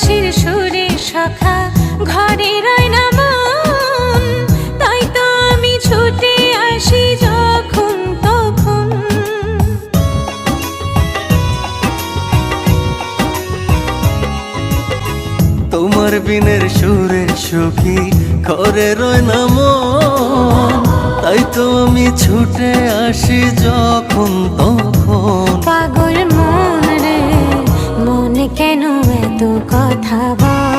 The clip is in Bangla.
বাঁশির সুরে সখা ঘরে রয় না মন, তাই তো আমি ছুটে আসি যখন তখন। তোমার বিনের সুরে সুখী ঘরে রয় না মন, তাই তো আমি ছুটে আসি যখন তখন। পাগল মন রে, মন কেন এত কথা বল?